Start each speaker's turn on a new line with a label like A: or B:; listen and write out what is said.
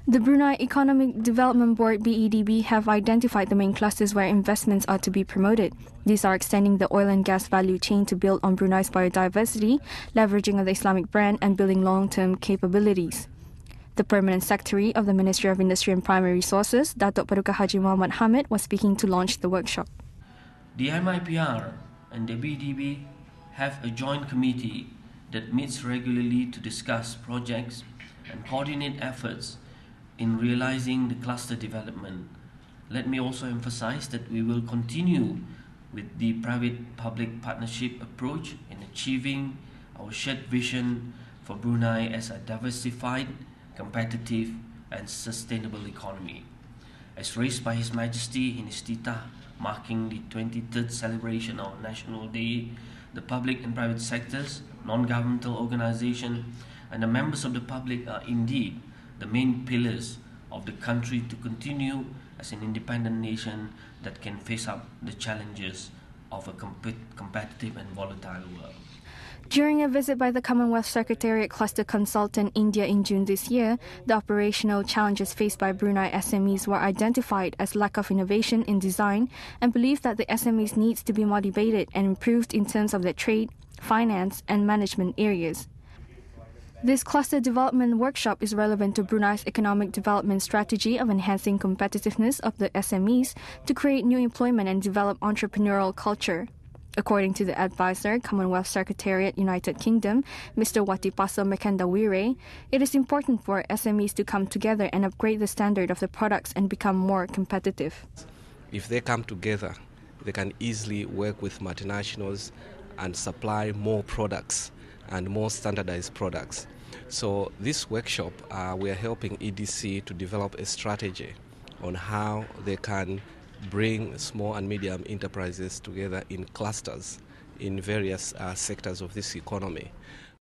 A: The Brunei Economic Development Board BEDB have identified the main clusters where investments are to be promoted. These are extending the oil and gas value chain to build on Brunei's biodiversity, leveraging of the Islamic Brand and building long-term capabilities. The Permanent Secretary of the Ministry of Industry and Primary Resources, Dato Paduka Haji Mohammad Hamid, was speaking to launch the workshop.
B: The MIPR and the BEDB have a joint committee that meets regularly to discuss projects and coordinate efforts in realizing the cluster development. Let me also emphasize that we will continue with the private-public partnership approach in achieving our shared vision for Brunei as a diversified, competitive and sustainable economy. As raised by His Majesty in his titah marking the 23rd celebration of National Day, the public and private sectors, non-governmental organizations and the members of the public are indeed the main pillars of the country to continue as an independent nation that can face up the challenges of a competitive and volatile world.
A: During a visit by the Commonwealth Secretariat Cluster Consultant India in June this year, the operational challenges faced by Brunei SMEs were identified as lack of innovation in design and believed that the SMEs needs to be motivated and improved in terms of their trade, finance and management areas. This cluster development workshop is relevant to Brunei's economic development strategy of enhancing competitiveness of the SMEs to create new employment and develop entrepreneurial culture. According to the advisor, Commonwealth Secretariat United Kingdom, Mr. Watipaso Mekandawire, it is important for SMEs to come together and upgrade the standard of the products and become more competitive.
C: If they come together, they can easily work with multinationals and supply more products and more standardized products. So this workshop, we are helping EDC to develop a strategy on how they can bring small and medium enterprises together in clusters in various sectors of this economy.